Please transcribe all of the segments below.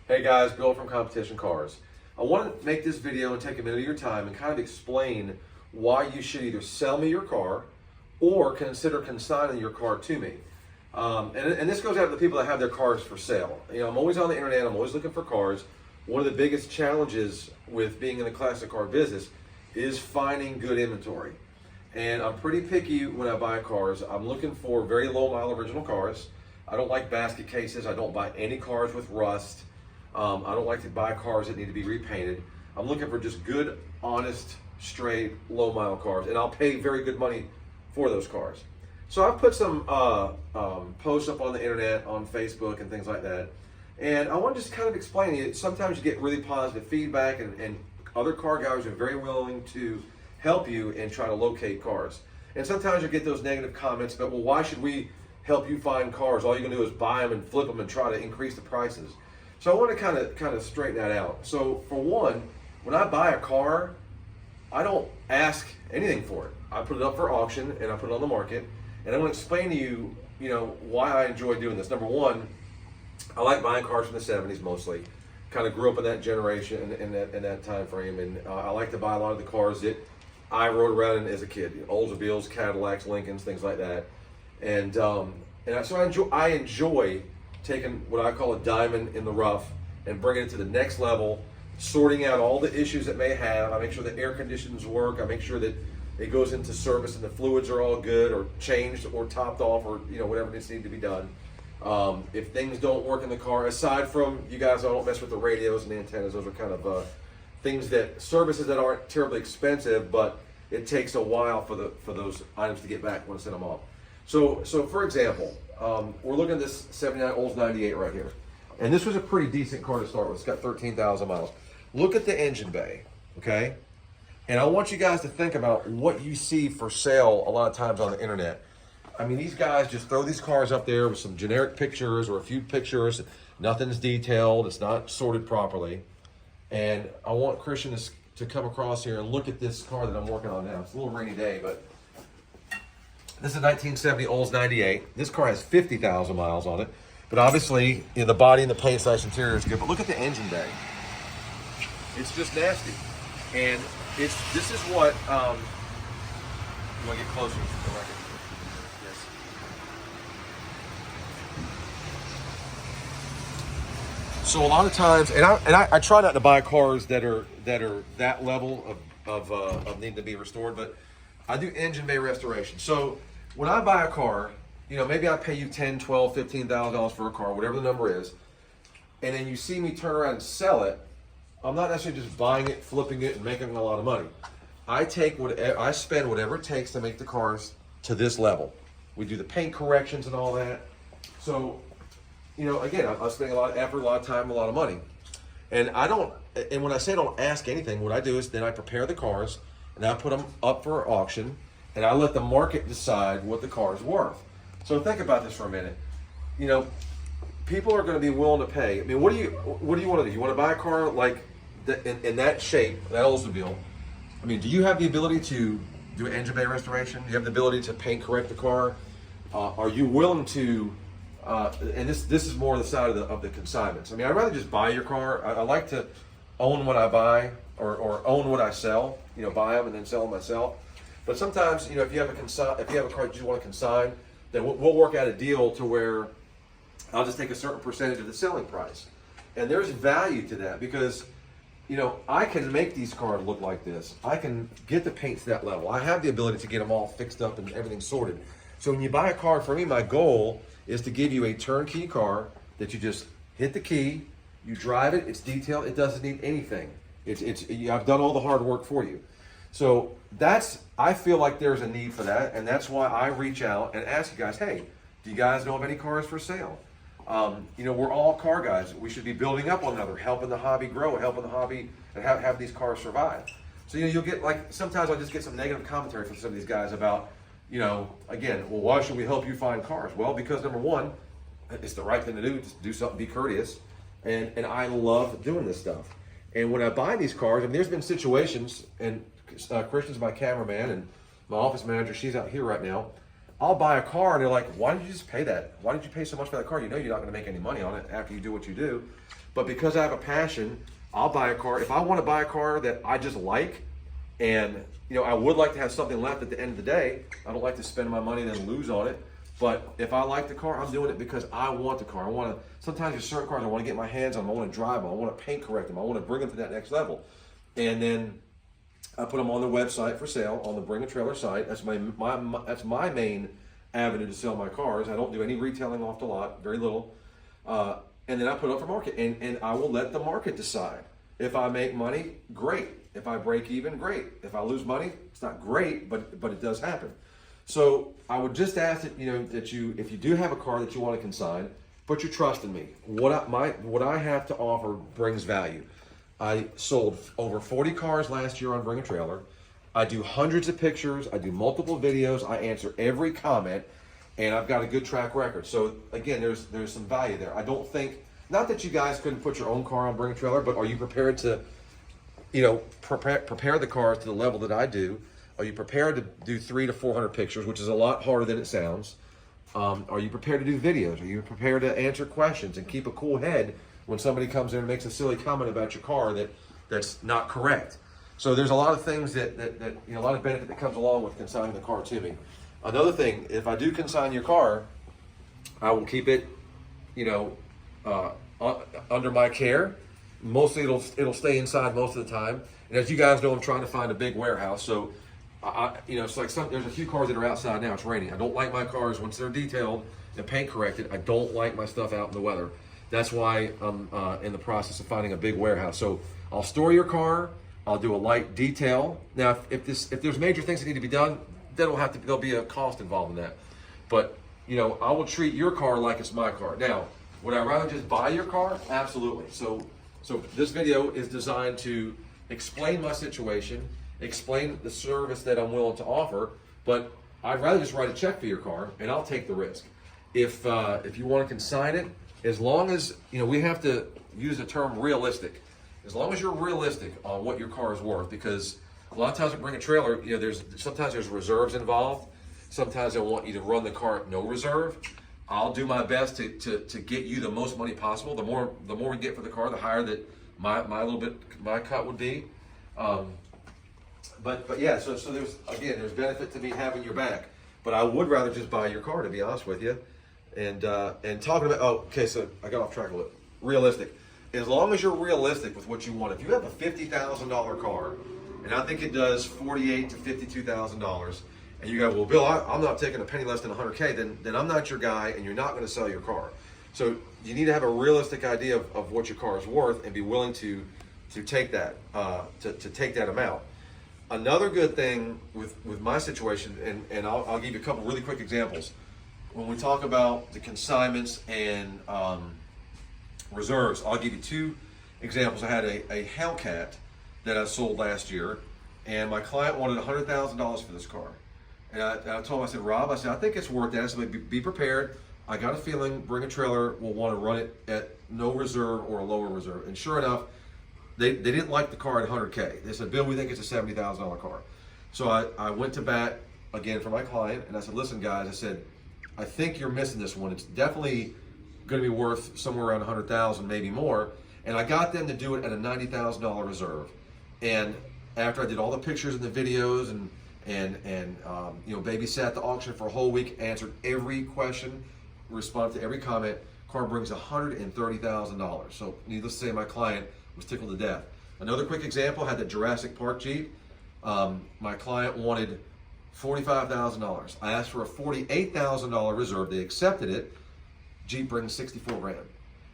Hey guys, Bill from Competition Cars. I want to make this video and take a minute of your time and kind of explain why you should either sell me your car or consider consigning your car to me. And this goes out to the people that have their cars for sale. You know, I'm always on the internet, I'm always looking for cars. One of the biggest challenges with being in the classic car business is finding good inventory. And I'm pretty picky when I buy cars. I'm looking for very low mile original cars. I don't like basket cases. I don't buy any cars with rust. I don't like to buy cars that need to be repainted. I'm looking for just good, honest, straight, low mile cars, and I'll pay very good money for those cars. So I've put some posts up on the internet, on Facebook and things like that. And I want to just kind of explain to you, sometimes you get really positive feedback and other car guys are very willing to help you and try to locate cars. And sometimes you get those negative comments about, well, why should we help you find cars? All you're gonna do is buy them and flip them and try to increase the prices. So I want to kind of straighten that out. So for one, when I buy a car, I don't ask anything for it. I put it up for auction and I put it on the market. And I'm going to explain to you, why I enjoy doing this. Number one, I like buying cars from the 70s mostly. Kind of grew up in that generation, in that time frame, and I like to buy a lot of the cars that I rode around in as a kid: Oldsmobiles, Cadillacs, Lincolns, things like that. And so I enjoy taking what I call a diamond in the rough and bringing it to the next level, sorting out all the issues it may have. I make sure the air conditions work. I make sure that it goes into service and the fluids are all good or changed or topped off or whatever needs to be done. If things don't work in the car, aside from, you guys, I don't mess with the radios and the antennas. Those are kind of services that aren't terribly expensive, but it takes a while for those items to get back when I send them off. So for example, we're looking at this 79 Olds 98 right here. And this was a pretty decent car to start with. It's got 13,000 miles. Look at the engine bay, okay? And I want you guys to think about what you see for sale a lot of times on the internet. I mean, these guys just throw these cars up there with some generic pictures or a few pictures. Nothing's detailed. It's not sorted properly. And I want Christian to come across here and look at this car that I'm working on now. It's a little rainy day, but this is a 1970 Olds 98. This car has 50,000 miles on it, but obviously, the body and the paint size interior is good. But look at the engine bay. It's just nasty, and this is what you want to get closer to the record. Yes. So a lot of times, and I try not to buy cars that are that level of needing to be restored, but I do engine bay restoration. So when I buy a car, maybe I pay you $10, $12, $15,000 for a car, whatever the number is, and then you see me turn around and sell it. I'm not necessarily just buying it, flipping it, and making a lot of money. I spend whatever it takes to make the cars to this level. We do the paint corrections and all that. So, again, I'm spending a lot of effort, a lot of time, a lot of money. And when I say I don't ask anything, what I do is then I prepare the cars and I put them up for auction, and I let the market decide what the car is worth. So think about this for a minute. People are going to be willing to pay. I mean, what do you want to do? You want to buy a car like in that shape, that Oldsmobile? I mean, do you have the ability to do an engine bay restoration? Do you have the ability to paint correct the car? Are you willing to? And this is more the side of the consignments. I mean, I'd rather just buy your car. I like to own what I buy or own what I sell. Buy them and then sell them myself. But sometimes, if you have a car that you want to consign, then we'll work out a deal to where I'll just take a certain percentage of the selling price. And there's value to that because, I can make these cars look like this. I can get the paint to that level. I have the ability to get them all fixed up and everything sorted. So when you buy a car, for me, my goal is to give you a turnkey car that you just hit the key, you drive it, it's detailed, it doesn't need anything. I've done all the hard work for you. So I feel like there's a need for that, and that's why I reach out and ask you guys, hey, do you guys know of any cars for sale? We're all car guys. We should be building up one another, helping the hobby grow, helping the hobby, and have these cars survive. So you'll get, like, sometimes I just get some negative commentary from some of these guys about, again, well, why should we help you find cars? Well, because number one, it's the right thing to do, just do something, be courteous, and I love doing this stuff. And when I buy these cars, there's been situations, and Christian's my cameraman and my office manager, she's out here right now. I'll buy a car and they're like, why did you just pay that? Why did you pay so much for that car? You're not going to make any money on it after you do what you do. But because I have a passion, I'll buy a car. If I want to buy a car that I just like, and I would like to have something left at the end of the day. I don't like to spend my money and then lose on it. But if I like the car, I'm doing it because I want the car. I want to. Sometimes there's certain cars I want to get my hands on. I want to drive them. I want to paint correct them. I want to bring them to that next level. And then I put them on the website for sale on the Bring a Trailer site. That's my main avenue to sell my cars. I don't do any retailing off the lot, very little. And then I put it up for market, and I will let the market decide. If I make money, great. If I break even, great. If I lose money, it's not great, but it does happen. So I would just ask that if you do have a car that you want to consign, put your trust in me. What I have to offer brings value. I sold over 40 cars last year on Bring a Trailer. I do hundreds of pictures. I do multiple videos. I answer every comment, and I've got a good track record. So again, there's some value there. I don't think, not that you guys couldn't put your own car on Bring a Trailer, but are you prepared to prepare the cars to the level that I do? Are you prepared to do 300 to 400 pictures, which is a lot harder than it sounds? Are you prepared to do videos? Are you prepared to answer questions and keep a cool head when somebody comes in and makes a silly comment about your car that's not correct? So there's a lot of things that a lot of benefit that comes along with consigning the car to me. Another thing, if I do consign your car, I will keep it, under my care. Mostly it'll stay inside most of the time. And as you guys know, I'm trying to find a big warehouse. So it's like there's a few cars that are outside now. It's raining. I don't like my cars once they're detailed and paint corrected. I don't like my stuff out in the weather. That's why I'm in the process of finding a big warehouse. So I'll store your car. I'll do a light detail. Now, if there's major things that need to be done, there'll be a cost involved in that. But I will treat your car like it's my car. Now, would I rather just buy your car? Absolutely. So this video is designed to explain my situation, explain the service that I'm willing to offer, but I'd rather just write a check for your car, and I'll take the risk. If you want to consign it, as long as, we have to use the term realistic. As long as you're realistic on what your car is worth, because a lot of times with Bring a Trailer, sometimes there's reserves involved. Sometimes they want you to run the car at no reserve. I'll do my best to get you the most money possible. The more we get for the car, the higher that my cut would be. But yeah, so there's benefit to me having your back. But I would rather just buy your car, to be honest with you. And talking about so I got off track a little. Realistic. As long as you're realistic with what you want. If you have a $50,000 car, and I think it does $48,000 to $52,000, and you go, well, Bill, I'm not taking a penny less than $100K, then I'm not your guy, and you're not going to sell your car. So you need to have a realistic idea of what your car is worth and be willing to take that to take that amount. Another good thing with my situation, and I'll give you a couple really quick examples. When we talk about the consignments and reserves, I'll give you two examples. I had a Hellcat that I sold last year, and my client wanted $100,000 for this car. And I told him, I said, Rob, I think it's worth that. I said, be prepared. I got a feeling Bring a Trailer will want to run it at no reserve or a lower reserve. And sure enough, they didn't like the car at $100K. They said, Bill, we think it's a $70,000 car. So I went to bat again for my client, and I said, listen, guys, I said, I think you're missing this one. It's definitely going to be worth somewhere around $100,000, maybe more. And I got them to do it at a $90,000 reserve. And after I did all the pictures and the videos and babysat the auction for a whole week, answered every question, responded to every comment, car brings $130,000. So needless to say, my client was tickled to death. Another quick example, had the Jurassic Park Jeep. My client wanted $45,000. I asked for a $48,000 reserve. They accepted it. Jeep brings $64,000.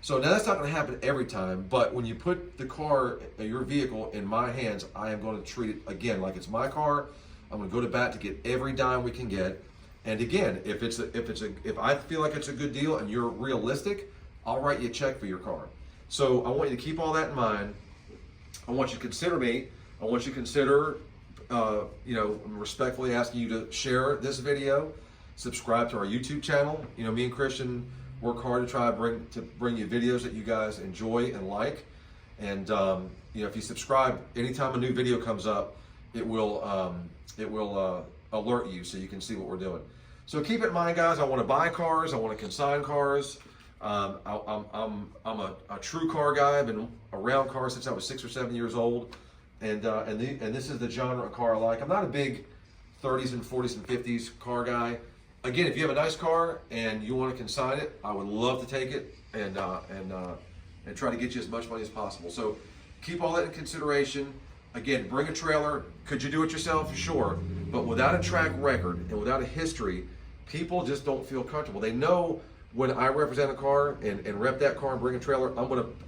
So now that's not going to happen every time, but when you put the car, your vehicle, in my hands, I am going to treat it again like it's my car. I'm going to go to bat to get every dime we can get. And again, if I feel like it's a good deal and you're realistic, I'll write you a check for your car. So I want you to keep all that in mind. I want you to consider me. I want you to consider, I'm respectfully asking you to share this video, subscribe to our YouTube channel. Me and Christian work hard to try to bring you videos that you guys enjoy and like. And if you subscribe, anytime a new video comes up, it will alert you so you can see what we're doing. So keep it in mind, guys. I want to buy cars. I want to consign cars. I'm a true car guy. I've been around cars since I was 6 or 7 years old, and this is the genre of car I like. I'm not a big 30s and 40s and 50s car guy. Again, if you have a nice car and you want to consign it, I would love to take it and try to get you as much money as possible. So keep all that in consideration. Again, bring a trailer. Could you do it yourself? Sure. But without a track record and without a history, people just don't feel comfortable. They know when I represent a car and rep that car and bring a trailer,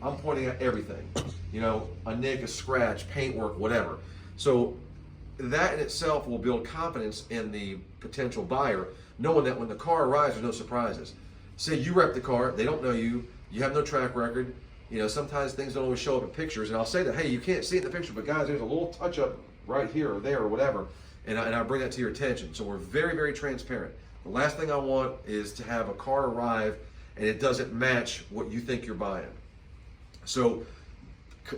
I'm pointing at everything. You know, a nick, a scratch, paintwork, whatever. So that in itself will build confidence in the potential buyer, knowing that when the car arrives, there's no surprises. Say you rep the car, they don't know you, you have no track record. You know, sometimes things don't always show up in pictures, and I'll say that, hey, you can't see it in the picture, but guys, there's a little touch up right here or there or whatever, and I bring that to your attention. So we're very, very transparent. The last thing I want is to have a car arrive and it doesn't match what you think you're buying. So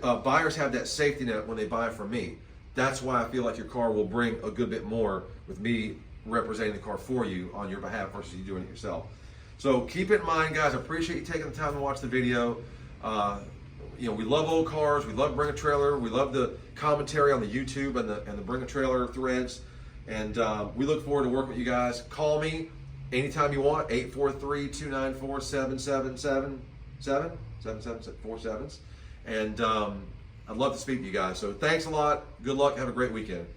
buyers have that safety net when they buy from me. That's why I feel like your car will bring a good bit more with me representing the car for you on your behalf versus you doing it yourself. So keep it in mind, guys. I appreciate you taking the time to watch the video. You know, we love old cars. We love Bring a Trailer. We love the commentary on the YouTube and the Bring a Trailer threads. And we look forward to working with you guys. Call me anytime you want, 843-294-7777, 777-47. And I'd love to speak to you guys. So thanks a lot. Good luck. Have a great weekend.